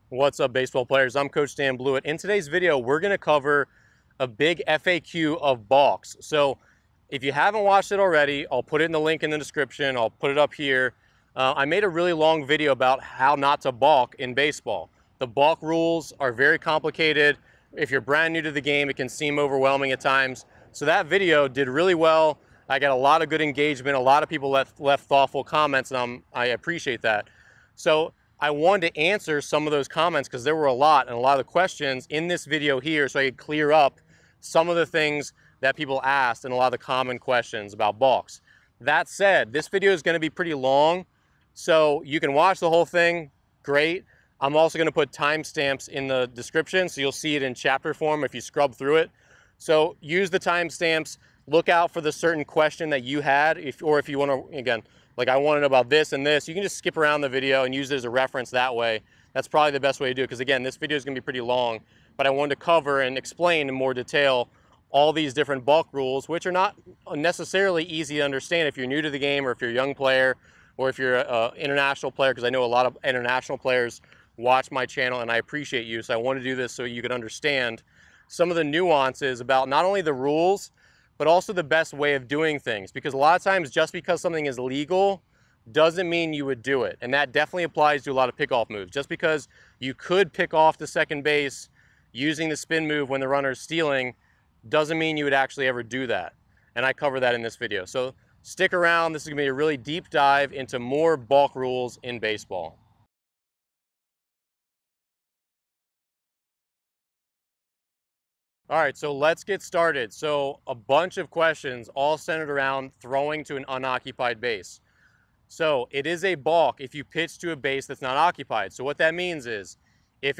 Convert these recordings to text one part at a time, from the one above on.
What's up, baseball players? I'm Coach Dan Blewett. In today's video, we're going to cover a big FAQ of balks. So if you haven't watched it already, I'll put it in the link in the description. I'll put it up here. I made a really long video about how not to balk in baseball. The balk rules are very complicated. If you're brand new to the game, it can seem overwhelming at times. So that video did really well. I got a lot of good engagement. A lot of people left thoughtful comments, and I appreciate that. So I wanted to answer some of those comments because there were a lot and a lot of the questions in this video here, so I could clear up some of the things that people asked and a lot of the common questions about balks. That said, this video is going to be pretty long, so you can watch the whole thing. Great. I'm also going to put timestamps in the description, so you'll see it in chapter form if you scrub through it. So use the timestamps. Look out for the certain question that you had, or if you want to, again, like I want to know about this and this, you can just skip around the video and use it as a reference that way. That's probably the best way to do it, because again, this video is going to be pretty long, but I wanted to cover and explain in more detail all these different balk rules, which are not necessarily easy to understand if you're new to the game, or if you're a young player, or if you're an international player, because I know a lot of international players watch my channel and I appreciate you. So I want to do this so you can understand some of the nuances about not only the rules, but also the best way of doing things. Because a lot of times, just because something is legal doesn't mean you would do it. And that definitely applies to a lot of pickoff moves. Just because you could pick off the second base using the spin move when the runner is stealing doesn't mean you would actually ever do that. And I cover that in this video. So stick around. This is going to be a really deep dive into more balk rules in baseball. All right, so let's get started. So a bunch of questions all centered around throwing to an unoccupied base. So it is a balk if you pitch to a base that's not occupied. So what that means is if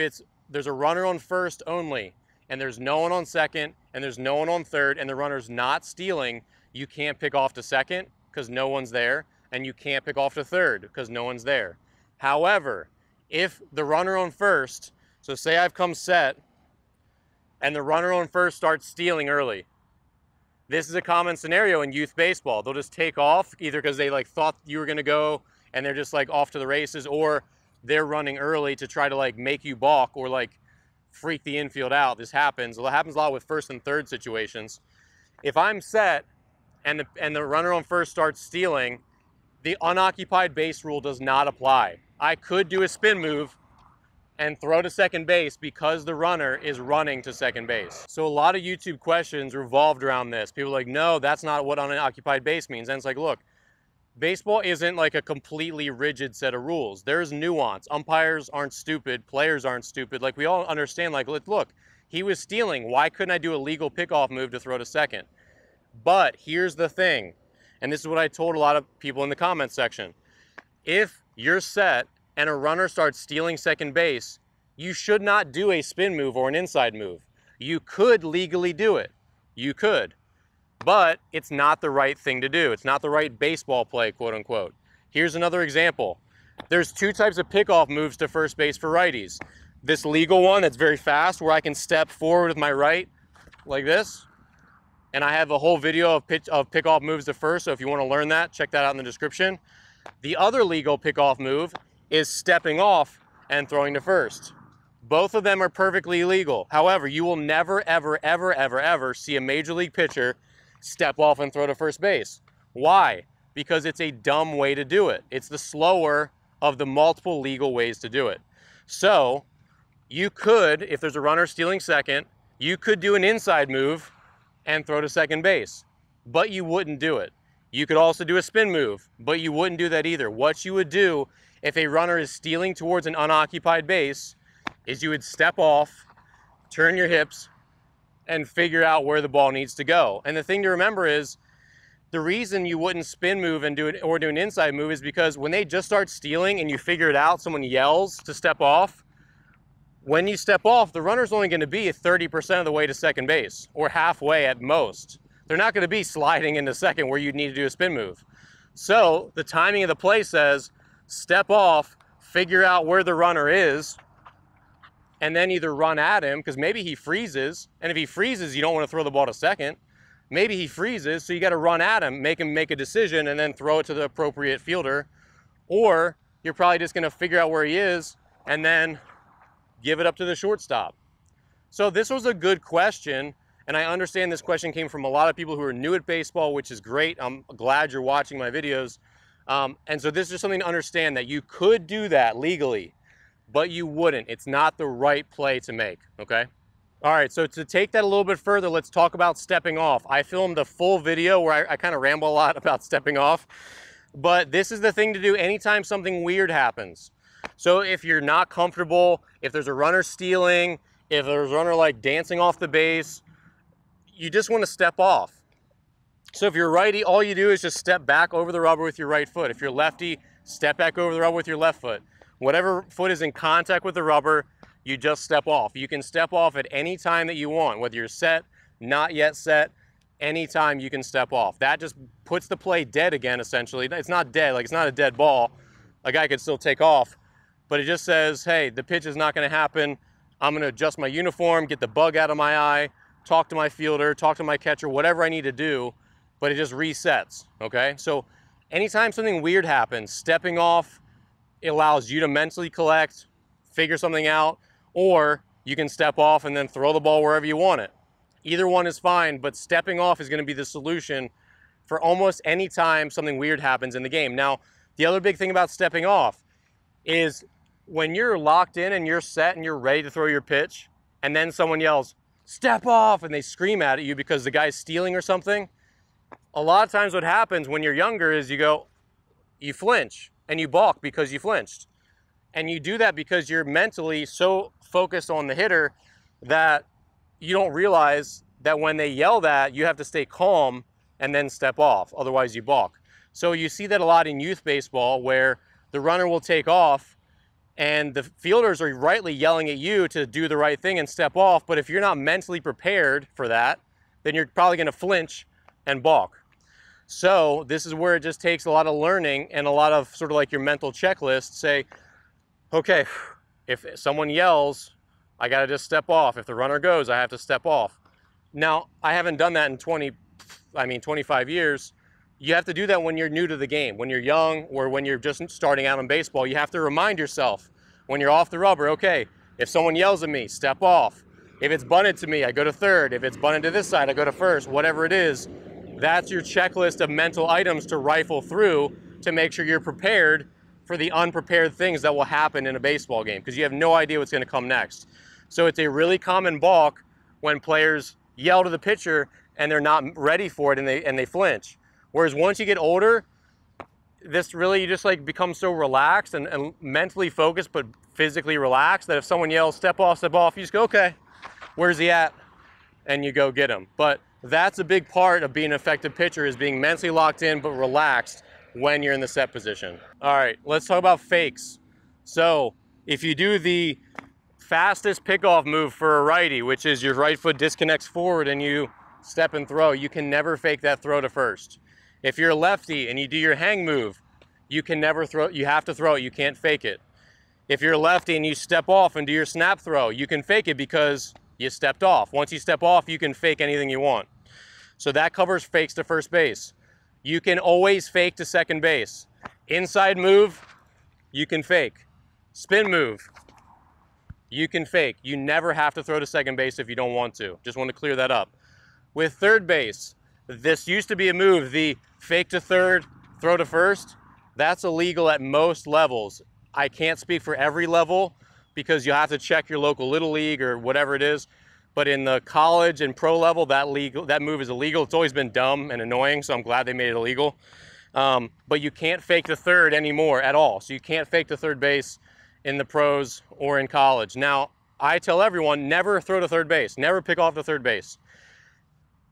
there's a runner on first only, and there's no one on second, and there's no one on third, and the runner's not stealing, you can't pick off to second because no one's there, and you can't pick off to third because no one's there. However, if the runner on first, so say I've come set, and the runner on first starts stealing early. This is a common scenario in youth baseball. They'll just take off either because they thought you were going to go and they're just off to the races, or they're running early to try to make you balk or freak the infield out. This happens. It happens a lot with first and third situations. If I'm set and the runner on first starts stealing, the unoccupied base rule does not apply. I could do a spin move and throw to second base because the runner is running to second base. So a lot of YouTube questions revolved around this. People are like, no, that's not what unoccupied base means. And it's like, look, baseball isn't a completely rigid set of rules. There's nuance. Umpires aren't stupid. Players aren't stupid. We all understand, look, he was stealing. Why couldn't I do a legal pickoff move to throw to second? But here's the thing, and this is what I told a lot of people in the comments section. If you're set and a runner starts stealing second base, you should not do a spin move or an inside move. You could legally do it. You could. But it's not the right thing to do. It's not the right baseball play, quote unquote. Here's another example. There's two types of pickoff moves to first base for righties. This legal one that's very fast, where I can step forward with my right like this. And I have a whole video of pickoff moves to first, so if you want to learn that, check that out in the description. The other legal pickoff move is stepping off and throwing to first. Both of them are perfectly legal. However, you will never, ever, ever, ever, ever see a major league pitcher step off and throw to first base. Why? Because it's a dumb way to do it. It's the slower of the multiple legal ways to do it. So you could, if there's a runner stealing second, you could do an inside move and throw to second base, but you wouldn't do it. You could also do a spin move, but you wouldn't do that either. What you would do if a runner is stealing towards an unoccupied base is you would step off, turn your hips, and figure out where the ball needs to go. And the thing to remember is, the reason you wouldn't spin move and do an inside move is because when they just start stealing and you figure it out, someone yells to step off. When you step off, the runner's only going to be 30% of the way to second base, or halfway at most. They're not going to be sliding into second where you need to do a spin move. So the timing of the play says, step off, figure out where the runner is, and then either run at him, because maybe he freezes, and if he freezes, you don't want to throw the ball to second. Maybe he freezes, so you got to run at him, make him make a decision, and then throw it to the appropriate fielder. Or you're probably just going to figure out where he is, and then give it up to the shortstop. So this was a good question, and I understand this question came from a lot of people who are new at baseball, which is great. I'm glad you're watching my videos. And so this is just something to understand, that you could do that legally, but you wouldn't. It's not the right play to make, okay? All right, so to take that a little bit further, let's talk about stepping off. I filmed a full video where I kind of ramble a lot about stepping off, but this is the thing to do anytime something weird happens. So if you're not comfortable, if there's a runner stealing, if there's a runner like dancing off the base, you just want to step off. So if you're righty, all you do is just step back over the rubber with your right foot. If you're lefty, step back over the rubber with your left foot. Whatever foot is in contact with the rubber, you just step off. You can step off at any time that you want, whether you're set, not yet set, anytime you can step off. That just puts the play dead again, essentially. It's not dead, like it's not a dead ball. A guy could still take off, but it just says, hey, the pitch is not gonna happen. I'm gonna adjust my uniform, get the bug out of my eye, talk to my fielder, talk to my catcher, whatever I need to do, but it just resets, okay? So anytime something weird happens, stepping off, it allows you to mentally collect, figure something out, or you can step off and then throw the ball wherever you want it. Either one is fine, but stepping off is going to be the solution for almost any time something weird happens in the game. Now, the other big thing about stepping off is when you're locked in and you're set and you're ready to throw your pitch, and then someone yells, "Step off," and they scream at you because the guy's stealing or something. A lot of times what happens when you're younger is you flinch and you balk because you flinched. And you do that because you're mentally so focused on the hitter that you don't realize that when they yell that, you have to stay calm and then step off, otherwise you balk. So you see that a lot in youth baseball where the runner will take off and the fielders are rightly yelling at you to do the right thing and step off, but if you're not mentally prepared for that, then you're probably gonna flinch and balk. So this is where it just takes a lot of learning and a lot of sort of like your mental checklist. Say, okay, if someone yells, I gotta just step off. If the runner goes, I have to step off. Now, I haven't done that in 25 years. You have to do that when you're new to the game, when you're young or when you're just starting out in baseball. You have to remind yourself when you're off the rubber, okay, if someone yells at me, step off. If it's bunted to me, I go to third. If it's bunted to this side, I go to first, whatever it is. That's your checklist of mental items to rifle through to make sure you're prepared for the unprepared things that will happen in a baseball game, because you have no idea what's going to come next. So it's a really common balk when players yell to the pitcher and they're not ready for it and they flinch. Whereas once you get older, this really, you just like become so relaxed and mentally focused but physically relaxed that if someone yells, step off, you just go, okay, where's he at? And you go get him. But that's a big part of being an effective pitcher, is being mentally locked in but relaxed when you're in the set position. All right, let's talk about fakes. So if you do the fastest pickoff move for a righty, which is your right foot disconnects forward and you step and throw, you can never fake that throw to first. If you're a lefty and you do your hang move, you can never throw, you have to throw it, you can't fake it. If you're a lefty and you step off and do your snap throw, you can fake it because you stepped off. Once you step off, you can fake anything you want. So that covers fakes to first base. You can always fake to second base. Inside move, you can fake. Spin move, you can fake. You never have to throw to second base if you don't want to. Just want to clear that up. With third base, this used to be a move, the fake to third, throw to first. That's illegal at most levels. I can't speak for every level because you have to check your local little league or whatever it is. But in the college and pro level, that move is illegal. It's always been dumb and annoying, so I'm glad they made it illegal. But you can't fake the third anymore at all. So you can't fake the third base in the pros or in college. Now, I tell everyone, never throw to third base. Never pick off the third base.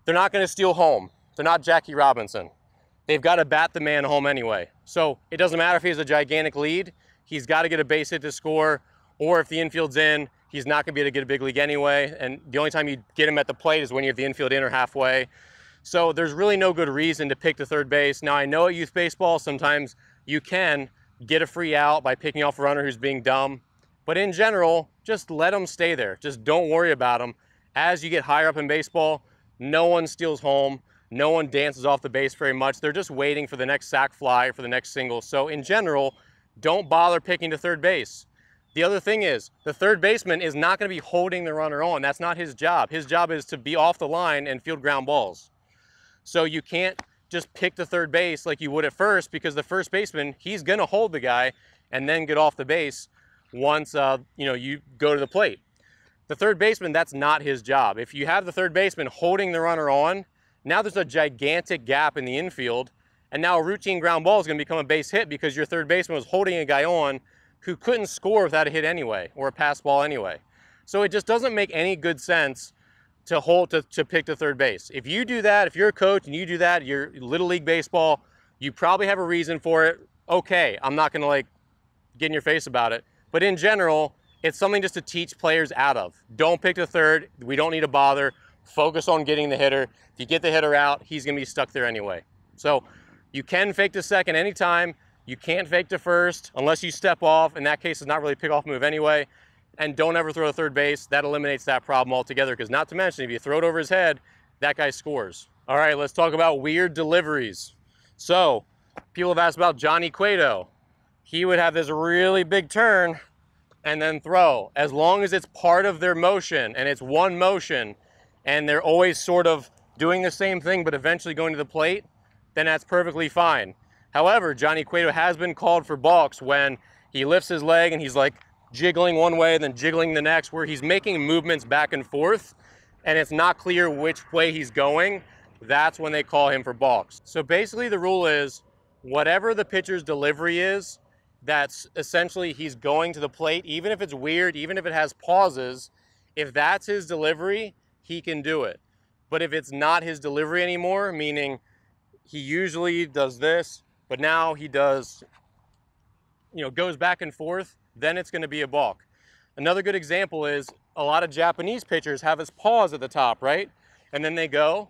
They're not going to steal home. They're not Jackie Robinson. They've got to bat the man home anyway. So it doesn't matter if he has a gigantic lead. He's got to get a base hit to score, or if the infield's in, he's not going to be able to get a big league anyway. And the only time you get him at the plate is when you have the infield in or halfway. So there's really no good reason to pick the third base. Now, I know at youth baseball, sometimes you can get a free out by picking off a runner who's being dumb. But in general, just let them stay there. Just don't worry about them. As you get higher up in baseball, no one steals home. No one dances off the base very much. They're just waiting for the next sac fly or for the next single. So in general, don't bother picking to third base. The other thing is, the third baseman is not going to be holding the runner on. That's not his job. His job is to be off the line and field ground balls. So you can't just pick the third base like you would at first, because the first baseman, he's going to hold the guy and then get off the base once you go to the plate. The third baseman, that's not his job. If you have the third baseman holding the runner on, now there's a gigantic gap in the infield, and now a routine ground ball is going to become a base hit because your third baseman was holding a guy on who couldn't score without a hit anyway, or a pass ball anyway. So it just doesn't make any good sense to pick the third base. If you do that, if you're a coach and you do that, you're Little League Baseball, you probably have a reason for it. Okay, I'm not gonna like get in your face about it. But in general, it's something just to teach players out of. Don't pick the third, we don't need to bother. Focus on getting the hitter. If you get the hitter out, he's gonna be stuck there anyway. So you can fake the second anytime. You can't fake the first unless you step off. In that case, it's not really a pickoff move anyway. And don't ever throw a third base. That eliminates that problem altogether, because not to mention, if you throw it over his head, that guy scores. All right, let's talk about weird deliveries. So people have asked about Johnny Cueto. He would have this really big turn and then throw. As long as it's part of their motion and it's one motion and they're always sort of doing the same thing but eventually going to the plate, then that's perfectly fine. However, Johnny Cueto has been called for balks when he lifts his leg and he's like jiggling one way and then jiggling the next, where he's making movements back and forth and it's not clear which way he's going. That's when they call him for balks. So basically the rule is, whatever the pitcher's delivery is, that's essentially he's going to the plate, even if it's weird, even if it has pauses, if that's his delivery, he can do it. But if it's not his delivery anymore, meaning he usually does this, but now he does, goes back and forth, then it's going to be a balk. Another good example is a lot of Japanese pitchers have this pause at the top, right? And then they go,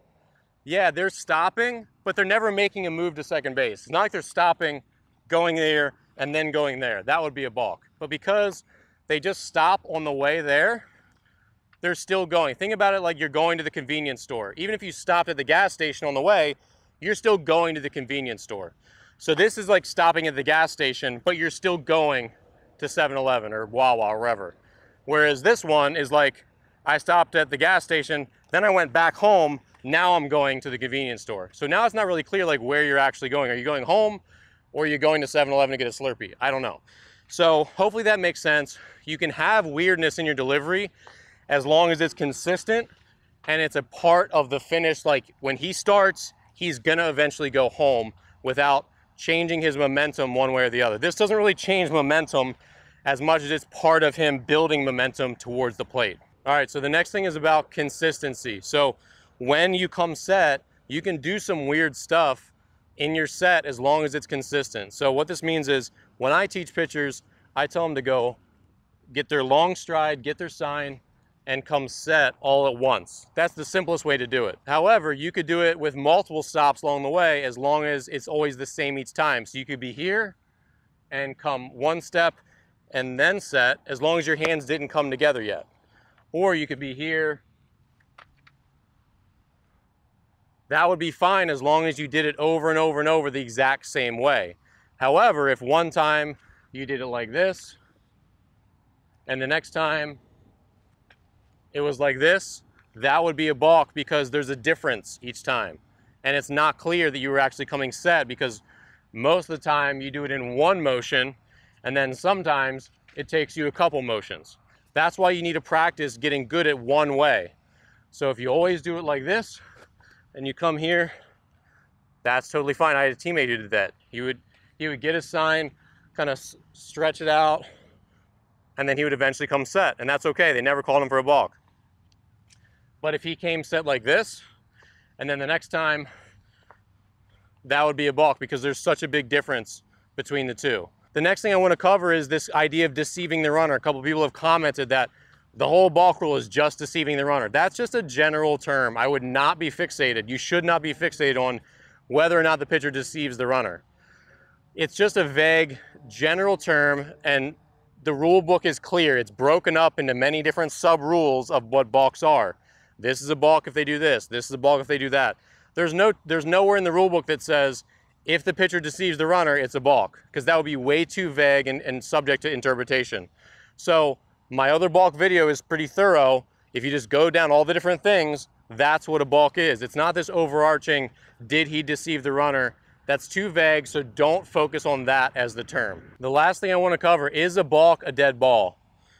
yeah, they're stopping, but they're never making a move to second base. It's not like they're stopping, going there, and then going there. That would be a balk. But because they just stop on the way there, they're still going. Think about it like you're going to the convenience store. Even if you stopped at the gas station on the way, you're still going to the convenience store. So this is like stopping at the gas station, but you're still going to 7-Eleven or Wawa or wherever. Whereas this one is like, I stopped at the gas station, then I went back home, now I'm going to the convenience store. So now it's not really clear like where you're actually going. Are you going home or are you going to 7-Eleven to get a Slurpee? I don't know. So hopefully that makes sense. You can have weirdness in your delivery as long as it's consistent and it's a part of the finish. Like when he starts, he's gonna eventually go home without changing his momentum one way or the other. This doesn't really change momentum as much as it's part of him building momentum towards the plate. All right, so the next thing is about consistency. So when you come set, you can do some weird stuff in your set as long as it's consistent. So what this means is, when I teach pitchers, I tell them to go get their long stride, get their sign, and come set all at once. That's the simplest way to do it. However, you could do it with multiple stops along the way as long as it's always the same each time. So you could be here and come one step and then set, as long as your hands didn't come together yet. Or you could be here. That would be fine as long as you did it over and over and over the exact same way. However, if one time you did it like this, and the next time it was like this, that would be a balk, because there's a difference each time. And it's not clear that you were actually coming set, because most of the time you do it in one motion, and then sometimes it takes you a couple motions. That's why you need to practice getting good at one way. So if you always do it like this, and you come here, that's totally fine. I had a teammate who did that. He would get his sign, kind of stretch it out, and then he would eventually come set, and that's okay. They never called him for a balk. But if he came set like this, and then the next time, that would be a balk, because there's such a big difference between the two. The next thing I want to cover is this idea of deceiving the runner. A couple of people have commented that the whole balk rule is just deceiving the runner. That's just a general term. I would not be fixated. You should not be fixated on whether or not the pitcher deceives the runner. It's just a vague general term, and the rule book is clear. It's broken up into many different sub-rules of what balks are. This is a balk if they do this. This is a balk if they do that. There's nowhere in the rule book that says if the pitcher deceives the runner, it's a balk, because that would be way too vague and subject to interpretation. So my other balk video is pretty thorough. If you just go down all the different things, that's what a balk is. It's not this overarching, did he deceive the runner? That's too vague, so don't focus on that as the term. The last thing I want to cover, is a balk a dead ball?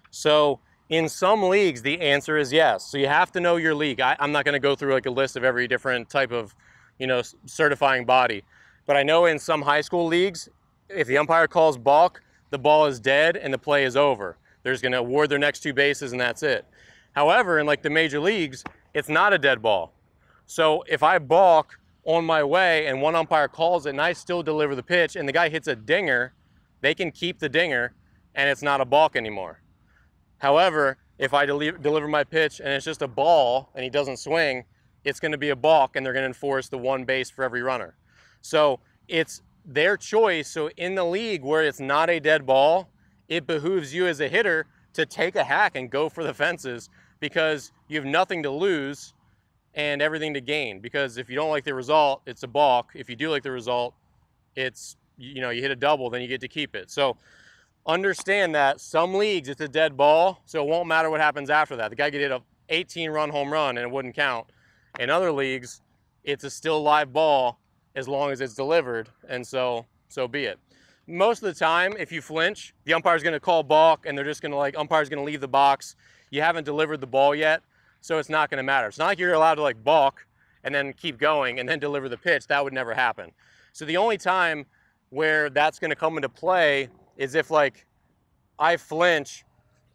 So in some leagues, the answer is yes. So you have to know your league. I'm not going to go through like a list of every different type of, certifying body. But I know in some high school leagues, if the umpire calls balk, the ball is dead and the play is over. They're just going to award their next 2 bases and that's it. However, in like the major leagues, it's not a dead ball. So if I balk on my way and one umpire calls it and I still deliver the pitch and the guy hits a dinger, they can keep the dinger and it's not a balk anymore. However, if I deliver my pitch and it's just a ball and he doesn't swing, it's going to be a balk and they're going to enforce the 1 base for every runner. So it's their choice. So in the league where it's not a dead ball, it behooves you as a hitter to take a hack and go for the fences, because you have nothing to lose and everything to gain. Because if you don't like the result, it's a balk. If you do like the result, it's, you hit a double, then you get to keep it. So understand that some leagues it's a dead ball, so it won't matter what happens after that. The guy could hit a 18-run home run and it wouldn't count. In other leagues, it's a still live ball as long as it's delivered, and so be it. Most of the time, if you flinch, the umpire's going to call balk and they're just going to umpire's going to leave the box. You haven't delivered the ball yet, so it's not going to matter. It's not like you're allowed to balk and then keep going and then deliver the pitch. That would never happen. So the only time where that's going to come into play is if I flinch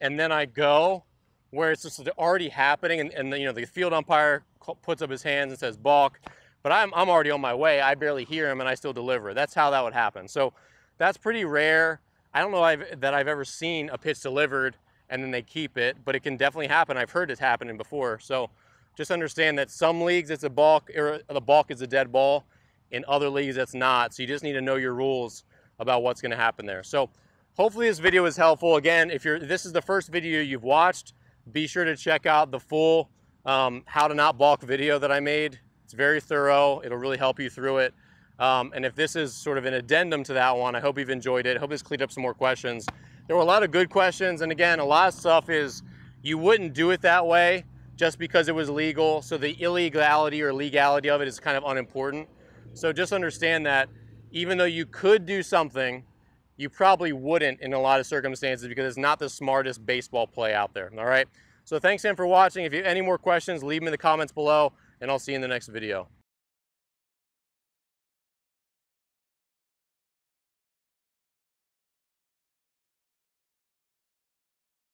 and then I go, where it's just already happening and the field umpire puts up his hands and says balk, but I'm already on my way. I barely hear him and I still deliver. That's how that would happen. So that's pretty rare. I don't know that I've ever seen a pitch delivered and then they keep it, but it can definitely happen. I've heard it happening before. So just understand that some leagues it's a balk, or the balk is a dead ball. In other leagues it's not. So you just need to know your rules about what's going to happen there. So hopefully this video is helpful. Again, if this is the first video you've watched, be sure to check out the full how to not balk video that I made. It's very thorough. It'll really help you through it. And if this is sort of an addendum to that one, I hope you've enjoyed it. I hope this cleared up some more questions. There were a lot of good questions. And again, a lot of stuff is you wouldn't do it that way just because it was legal. So the illegality or legality of it is kind of unimportant. So just understand that even though you could do something, you probably wouldn't in a lot of circumstances because it's not the smartest baseball play out there. All right. So thanks again for watching. If you have any more questions, leave them in the comments below and I'll see you in the next video.